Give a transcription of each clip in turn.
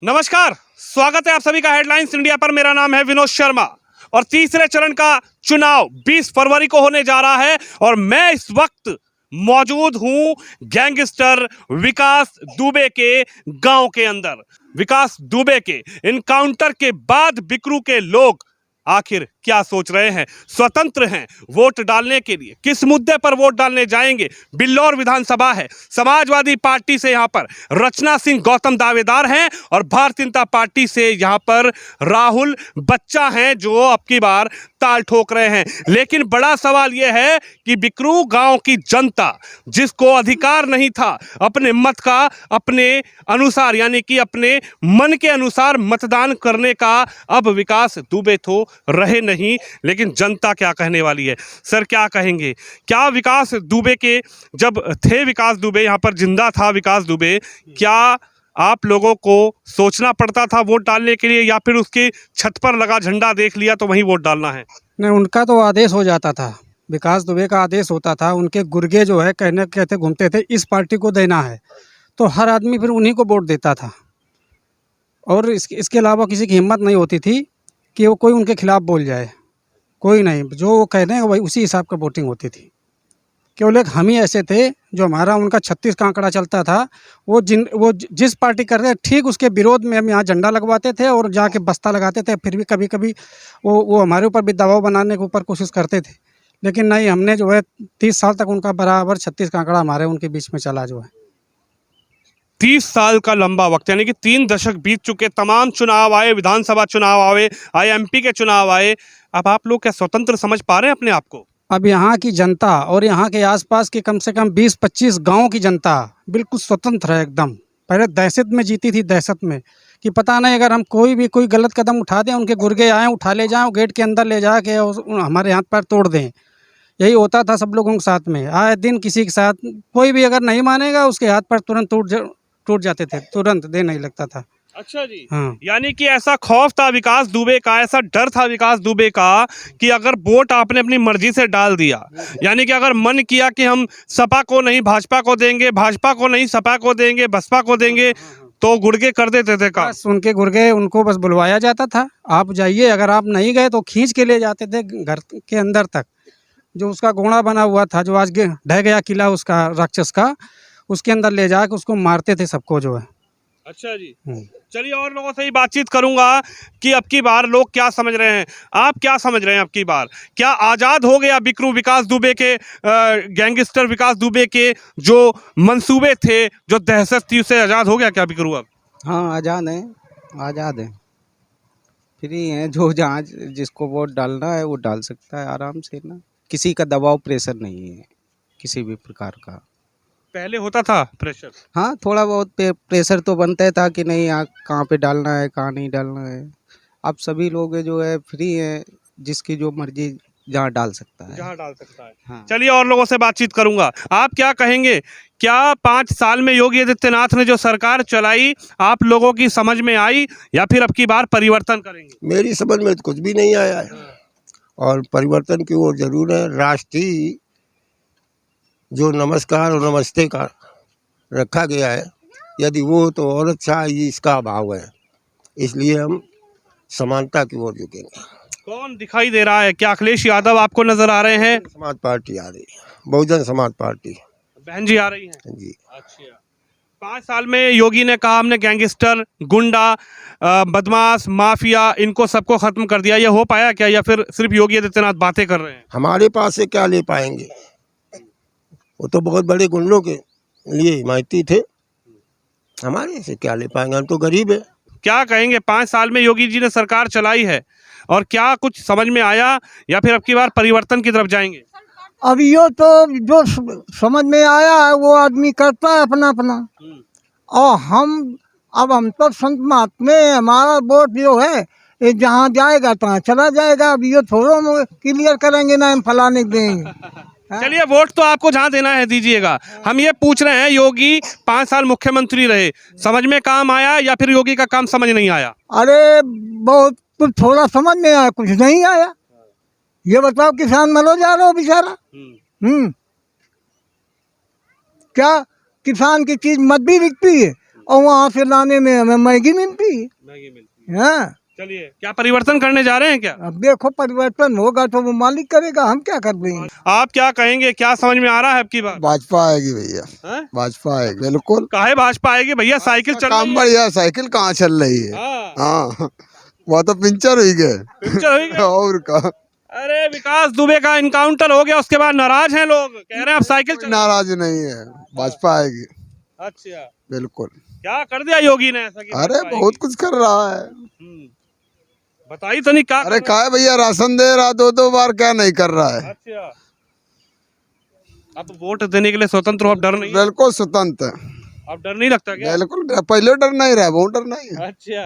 नमस्कार, स्वागत है आप सभी का हेडलाइंस इंडिया पर। मेरा नाम है विनोद शर्मा और तीसरे चरण का चुनाव 20 फरवरी को होने जा रहा है और मैं इस वक्त मौजूद हूं गैंगस्टर विकास दुबे के गांव के अंदर। विकास दुबे के इनकाउंटर के बाद बिकरू के लोग आखिर क्या सोच रहे हैं? स्वतंत्र हैं वोट डालने के लिए, किस मुद्दे पर वोट डालने जाएंगे? बिल्लौर विधानसभा है, समाजवादी पार्टी से यहां पर रचना सिंह गौतम दावेदार हैं और भारतीय जनता पार्टी से यहां पर राहुल बच्चा हैं जो अब की बार ताल ठोक रहे हैं। लेकिन बड़ा सवाल यह है कि बिकरू गांव की जनता जिसको अधिकार नहीं था अपने मत का अपने अनुसार यानी कि अपने मन के अनुसार मतदान करने का, अब विकास दुबे तो रहे नहीं, लेकिन जनता क्या कहने वाली है? सर क्या कहेंगे? क्या विकास दुबे के जब थे विकास दुबे यहाँ पर जिंदा था विकास दुबे, क्या आप लोगों को सोचना पड़ता था वोट डालने के लिए या फिर उसकी छत पर लगा झंडा देख लिया तो वहीं वोट डालना है? नहीं, उनका तो आदेश हो जाता था। विकास दुबे का आदेश होता था। उनके गुर्गे जो है कहते घूमते थे इस पार्टी को देना है, तो हर आदमी फिर उन्हीं को वोट देता था और इसके अलावा किसी की हिम्मत नहीं होती थी कि वो कोई उनके खिलाफ बोल जाए। कोई नहीं, जो वो कह रहे हैं वही उसी हिसाब का वोटिंग होती थी। केवल एक हम ही ऐसे थे जो हमारा उनका 36 का आंकड़ा चलता था। वो जिस पार्टी कर रहे ठीक उसके विरोध में हम यहाँ झंडा लगवाते थे और जाके बस्ता लगाते थे। फिर भी कभी कभी वो हमारे ऊपर भी दबाव बनाने के ऊपर कोशिश करते थे, लेकिन नहीं, हमने जो है 30 साल तक उनका बराबर 36 का आंकड़ा हमारे उनके बीच में चला जो है। 30 साल का लंबा वक्त यानी कि 3 दशक बीत चुके, तमाम चुनाव आए, विधानसभा चुनाव आए, आईएमपी के चुनाव आए। अब आप लोग क्या स्वतंत्र समझ पा रहे हैं अपने आप को? अब यहाँ की जनता और यहाँ के आसपास के कम से कम 20-25 गाँव की जनता बिल्कुल स्वतंत्र है एकदम। पहले दहशत में जीती थी, दहशत में कि पता नहीं अगर हम कोई गलत कदम उठा दें, उनके गुर्गे आएँ उठा ले जाएँ, गेट के अंदर ले जा के हमारे हाथ पैर तोड़ दें। यही होता था सब लोगों के साथ में। आए दिन किसी के साथ कोई भी अगर नहीं मानेगा उसके हाथ पैर तुरंत टूट जाते थे, तुरंत देर नहीं लगता था। अच्छा जी। हाँ, यानी कि ऐसा खौफ था विकास दुबे का, ऐसा डर था विकास दुबे का कि अगर वोट आपने अपनी मर्जी से डाल दिया, यानी कि अगर मन किया कि हम सपा को नहीं भाजपा को देंगे, भाजपा को नहीं सपा को देंगे, बसपा को देंगे, तो गुड़गे कर देते थे का? बस उनके गुर्गे उनको बस बुलवाया जाता था, आप जाइए। अगर आप नहीं गए तो खींच के ले जाते थे घर के अंदर तक। जो उसका घोड़ा बना हुआ था, जो आज ढह गया किला उसका राक्षस का, उसके अंदर ले जाकर उसको मारते थे सबको जो है। अच्छा जी। चलिए और लोगों से ही बातचीत करूंगा कि अब की बार लोग क्या समझ रहे हैं। आप क्या समझ रहे हैं अब की बार? क्या आज़ाद हो गया बिकरू विकास दुबे के, गैंगस्टर विकास दुबे के जो मंसूबे थे, जो दहशत थी, उससे आज़ाद हो गया क्या बिकरू अब? हाँ, आज़ाद हैं, आज़ाद हैं। फ्री हैं, जो जहाँ जिसको वोट डालना है वो डाल सकता है आराम से ना। किसी का दबाव प्रेशर नहीं है किसी भी प्रकार का। पहले होता था प्रेशर। हाँ, थोड़ा बहुत प्रेशर तो बनता था कि नहीं यहाँ कहाँ पे डालना है कहाँ नहीं डालना है। अब सभी लोग जो है फ्री हैं, जिसकी जो मर्जी जहाँ डाल सकता है। जहाँ डाल सकता है। हाँ। चलिए और लोगों से बातचीत करूंगा। आप क्या कहेंगे? क्या 5 साल में योगी आदित्यनाथ ने जो सरकार चलाई आप लोगों की समझ में आई या फिर अब की बार परिवर्तन करेंगे? मेरी समझ में तो कुछ भी नहीं आया है और परिवर्तन की ओर जरूर है। राष्ट्रीय जो नमस्कार और नमस्ते का रखा गया है, यदि वो तो और अच्छा है, इसका अभाव है, इसलिए हम समानता की ओर झुकेंगे। कौन दिखाई दे रहा है? क्या अखिलेश यादव आपको नजर आ रहे हैं? समाज पार्टी आ रही है, बहुजन समाज पार्टी। बहन जी आ रही हैं जी। अच्छा। 5 साल में योगी ने कहा हमने गैंगस्टर, गुंडा, बदमाश, माफिया, इनको सबको खत्म कर दिया। ये हो पाया क्या या फिर सिर्फ योगी आदित्यनाथ बातें कर रहे हैं? हमारे पास से क्या ले पाएंगे? वो तो बहुत बड़े गुंडों के लिए हिमायती थे, हमारे से क्या ले पाएंगे? हम तो गरीब है। क्या कहेंगे? 5 साल में योगी जी ने सरकार चलाई है और क्या कुछ समझ में आया या फिर अब की बार परिवर्तन की तरफ जाएंगे? अब ये तो जो समझ में आया है वो आदमी करता है अपना अपना। और हम तो संत महात्मा, हमारा वोट जो है ये जहाँ जाएगा तहाँ चला जाएगा। अब ये थोड़ा हम क्लियर करेंगे ना हम फलाने देंगे। चलिए वोट तो आपको जहाँ देना है दीजिएगा। हम ये पूछ रहे हैं योगी 5 साल मुख्यमंत्री रहे, समझ में काम आया या फिर योगी का काम समझ नहीं आया? अरे बहुत कुछ थोड़ा समझ में आया, कुछ नहीं आया। ये बताओ, किसान मरो जा रहा हो बेचारा। क्या किसान की चीज मत भी बिकती है और वहाँ से लाने में हमें मैगी मिलती मैगी मिलती है। है। चलिए, क्या परिवर्तन करने जा रहे हैं क्या? अब देखो परिवर्तन होगा तो वो मालिक करेगा, हम क्या कर देंगे। आप क्या कहेंगे, क्या समझ में आ रहा है आपकी बात? भाजपा आएगी भैया, हैं? भाजपा आएगी बिल्कुल। काहे भाजपा आएगी भैया? साइकिल चल काम रही है। बढ़िया, साइकिल कहाँ चल रही है? हाँ, हाँ, वो तो पिंचर हुई गए। पिक्चर हुई क्या? और का अरे विकास दुबे का इनकाउंटर हो गया, उसके बाद नाराज हैं लोग, कह रहे हैं अब साइकिल कोई चल। नाराज नहीं है, भाजपा आएगी अच्छा, बिल्कुल। क्या कर दिया योगी ने ऐसा कि अरे भाजपा बहुत आएगी? कुछ कर रहा है। बताइए तो नहीं क्या कर अरे रहा का है भैया, राशन दे रहा 2-2 बार, क्या नहीं कर रहा है? है? अच्छा, अब वोट देने के लिए स्वतंत्र हो, अब डर नहीं है? बिल्कुल स्वतंत्र, अब डर नहीं लगता क्या? बिल्कुल। पहले डर नहीं रहा, बहुत डर नहीं है। अच्छा,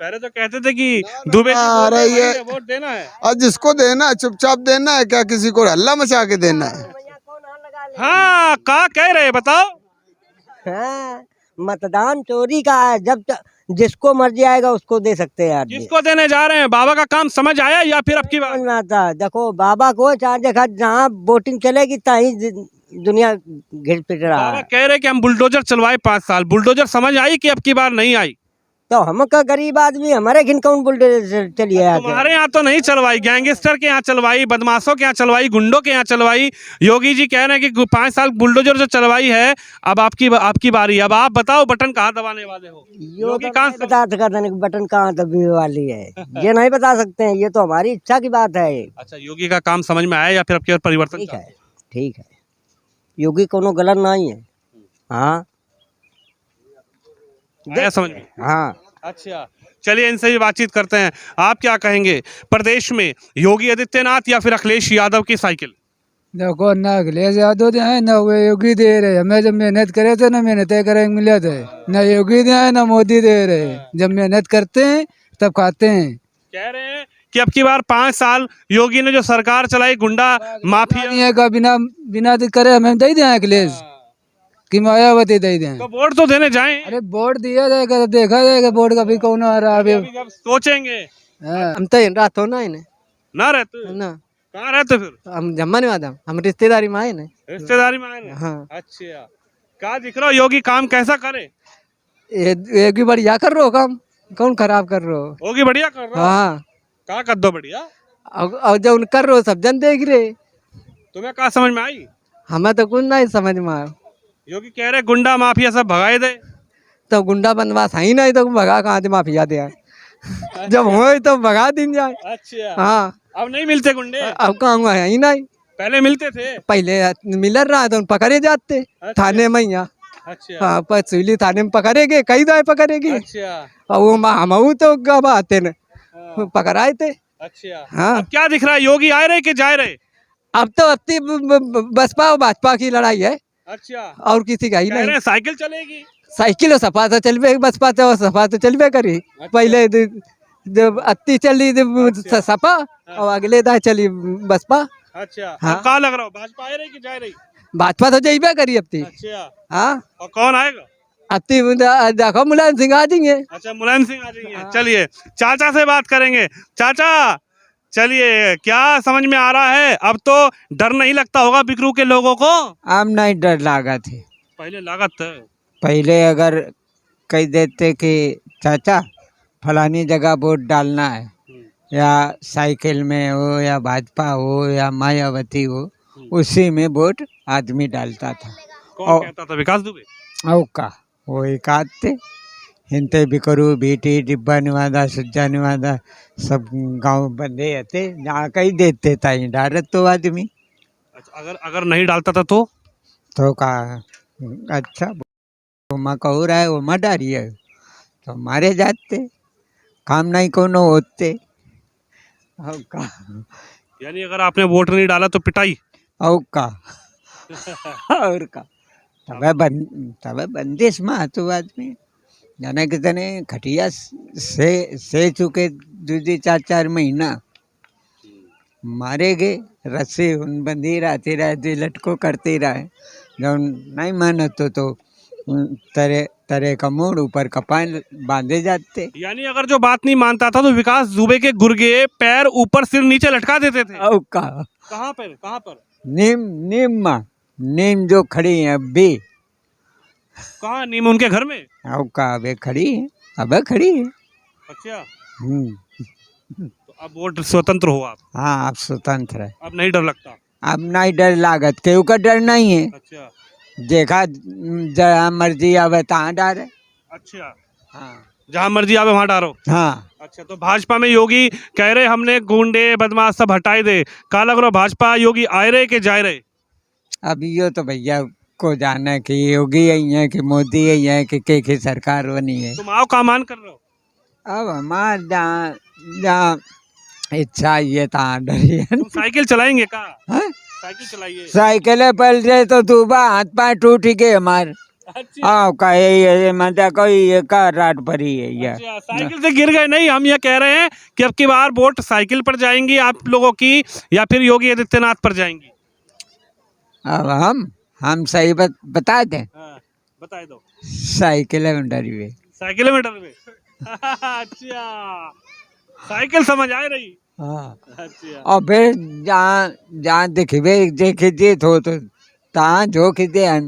पहले तो कहते थे कि दुबे जी बोल अरे रहे हैं, ये- भाई, वोट देना है। और जिसको देना है चुपचाप देना है, क्या किसी को हल्ला मचा के देना है? हाँ, क्या कह रहे हैं बताओ? हाँ, मतदान चोरी का है। जिसको मर्जी आएगा उसको दे सकते हैं आदमी। किसको देने जा रहे हैं? बाबा का काम समझ आया या फिर अब की बात? समझ में आता है। देखो बाबा को चार जगह जहाँ वोटिंग चलेगी तहीं दुनिया घिर पिट रहा बाबा है। कह रहे कि हम बुलडोजर चलवाए 5 साल, बुलडोजर समझ आई कि अब की बार नहीं आई? तो हमका गरीब आदमी हमारे घिन कौन बुलडोजर चलिए आके। तुम्हारे यहाँ तो नहीं चलवाई, गैंगस्टर के यहाँ चलवाई, बदमाशों के यहाँ चलवाई, गुंडों के यहाँ चलवाई। योगी जी कह रहे हैं कि 5 साल बुलडोजर जो चलवाई है, अब आपकी बारी। अब आप बताओ बटन कहाँ दबाने वाले हो? यो योगी तो कहाँ नहीं बता सकते हैं कि बटन कहाँ दबने वाली है। ये नहीं बता सकते हैं, ये तो हमारी इच्छा की बात है। अच्छा, योगी का काम समझ में आया या फिर अब की बार परिवर्तन ठीक चाहते है, ठीक है, योगी कोनो गलत नहीं है। हाँ हैं? आया समझ में? हाँ, अच्छा, चलिए इनसे भी बातचीत करते हैं। आप क्या कहेंगे, प्रदेश में योगी आदित्यनाथ या फिर अखिलेश यादव की साइकिल? देखो ना अखिलेश यादव दे हैं ना वो योगी दे रहे। हमें जब मेहनत करे थे ना मेहनत करेंगे मिले थे, ना योगी दे हैं ना मोदी दे रहे। जब मेहनत करते हैं तब खाते हैं। कह रहे हैं कि अब की बार 5 साल योगी ने जो सरकार चलाई, गुंडा माफिया, नहीं है का बिना बिना करे हमें दे दें अखिलेश कि मायावती दे दें। तो वोट तो देने जाएं। अरे वोट दिया जाएगा तो देखा जाएगा वोट का भी कौन आ रहा है अभी। अभी जब सोचेंगे हाँ। हम तो इन रात हो ना इन्हें ना रहते, ना, कहाँ रहते फिर? हम जम्मा नहीं वादा, हम रिश्तेदारी में आए ना। रिश्तेदारी में आए हैं? हाँ। अच्छा, क्या दिख रहा हो योगी काम कैसा करे? एक भी बढ़िया कर रहे हो काम, कौन खराब कर रहे हो। योगी बढ़िया कर रहा है। हाँ, क्या कर दो बढ़िया? और जब उन कर रहे हो सब जन देख रहे। तुम्हें क्या समझ में आई? हमें तो कुछ नहीं समझ में आया। योगी कह रहे गुंडा माफिया सब भगाए दे। तो गुंडा बनवास है ही नहीं तो भगा कहाँ से माफिया दे आए। जब हो तो भगा दिन जाए। अच्छा, हाँ, अब नहीं मिलते गुंडे? अब कहाँ हुआ है ही नहीं। पहले मिलते थे। पहले मिल रहा है तो पकड़े जाते अच्छा। थाने में यहाँ। अच्छा, हाँ, पचूली थाने में पकड़ेगे, कई दाए पकड़ेगी। अच्छा, और वो हम तो गब आते न हाँ, पकड़ाए थे। अच्छा। हाँ। अब क्या दिख रहा है, योगी आए रहे कि जाए रहे? अब तो अति बसपा और भाजपा की लड़ाई है अच्छा, और किसी का ही कह रहे नहीं। हैं साइकिल चलेगी। साइकिल और सपा तो चलबे, बसपा तो सपा तो चलबे करी। पहले जब अति चली सपा और अगले दाए चली बसपा। अच्छा, हाँ। अब क्या लग रहा हो, भाजपा आए रही कि जाए रही? भाजपा तो जइबे करी अब ती। अच्छा, हाँ, और कौन आएगा? अति देखो मुलायम सिंह आ जाएंगे। अच्छा, मुलायम सिंह आ जाएंगे। चलिए चाचा से बात करेंगे। चाचा, चलिए, क्या समझ में आ रहा है? अब तो डर नहीं लगता होगा बिकरू के लोगों को? अब नहीं डर लगा थे। पहले लागत है। पहले अगर कह देते कि चाचा फलानी जगह वोट डालना है, या साइकिल में हो या भाजपा हो या मायावती हो, उसी में वोट आदमी डालता था। कौन कहता था? विकास दुबे? औ का वो एक आध थे, हिंते बिकरू बीटी डिब्बा निवादा सुज्जा निवादा सब गांव बंदे थे, जहाँ कहीं देते था ही डालत तो आदमी। अच्छा, अगर नहीं डालता था तो का अच्छा वो माँ कहो रहा है वो माँ डारी है तो मारे जाते, काम नहीं कोनो होते। औ का यानी अगर आपने वोट नहीं डाला तो पिटाई? औ का और का तब बंदिश में तो आदमी जाने के तने खटिया से चुके 2-4 महीना मारे गए, रस्सी उन बंधी रहती रहती लटको करती रहे। जब नहीं मानो तो तरे का मुड़ ऊपर कपान बांधे जाते। यानी अगर जो बात नहीं मानता था तो विकास दुबे के गुर्गे पैर ऊपर सिर नीचे लटका देते थे। औ का कहाँ पर? नीम जो खड़ी है अब भी कहाँ नीम उनके घर में? अब का अबे खड़ी है, अबे खड़ी है। अच्छा, हम्म, तो अब वोट स्वतंत्र हो आप, हाँ अब स्वतंत्र है। अब नहीं डर लगता? अब नहीं डर लागत, केहू का डर नहीं है। अच्छा देखा जहाँ मर्जी आवे तहाँ डर है। अच्छा, हाँ जहाँ मर्जी आवे वहाँ डारो। हाँ। अच्छा, तो भाजपा में योगी कह रहे हमने गुंडे बदमाश सब हटाई दे, का लग रहा भाजपा योगी आए रहे कि जाए रहे? अब यो तो भैया को जाना कि योगी ही है कि मोदी ही है कि के सरकार बनी है। तुम आओ का मान कर रहे हो? अब हमार जहाँ जहाँ इच्छा ये तहाँ डरिए। तुम साइकिल चलाएंगे का? हाँ? साइकिल चलाइए। साइकिल पल जाए तो दूबा हाथ पाँव टूट गए हमार। अच्छा, हाँ कहे ये मतलब कोई ये का रात पड़ी है ये। अच्छा, साइकिल से गिर गए? नहीं, हम ये कह रहे हैं कि अब की बार वोट साइकिल पर जाएंगी आप लोगों की या फिर योगी आदित्यनाथ पर जाएंगी? अब हम सही बता दें, हाँ, बता दो। साइकिल में डरी हुए। साइकिल में डर गए? अच्छा, साइकिल समझ आ रही। हाँ अच्छा, और फिर जहाँ जहाँ देखे जे तो तहाँ झोंक दे। हाँ,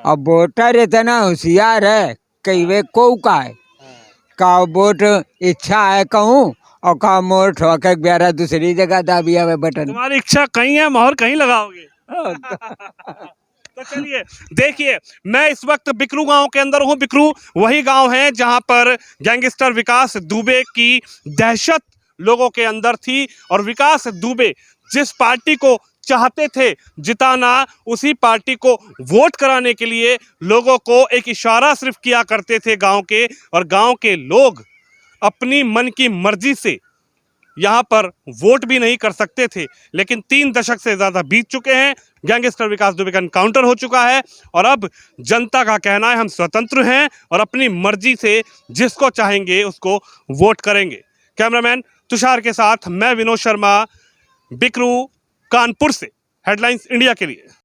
और वोटर इतना होशियार है कई वे को का है हाँ। का वोट इच्छा है कहूँ और का मोर ठोक बेरा दूसरी जगह दाबी आवे बटन। तुम्हारी इच्छा कहीं है, मोहर कहीं लगाओगे। तो चलिए देखिए, मैं इस वक्त बिकरू गांव के अंदर हूं। बिकरू वही गांव है जहां पर गैंगस्टर विकास दुबे की दहशत लोगों के अंदर थी और विकास दुबे जिस पार्टी को चाहते थे जिताना, उसी पार्टी को वोट कराने के लिए लोगों को एक इशारा सिर्फ किया करते थे गांव के, और गांव के लोग अपनी मन की मर्जी से यहाँ पर वोट भी नहीं कर सकते थे। लेकिन 3 दशक से ज़्यादा बीत चुके हैं, गैंगस्टर विकास दुबे का एनकाउंटर हो चुका है और अब जनता का कहना है हम स्वतंत्र हैं और अपनी मर्जी से जिसको चाहेंगे उसको वोट करेंगे। कैमरामैन तुषार के साथ मैं विनोद शर्मा, बिकरू कानपुर से, हेडलाइंस इंडिया के लिए।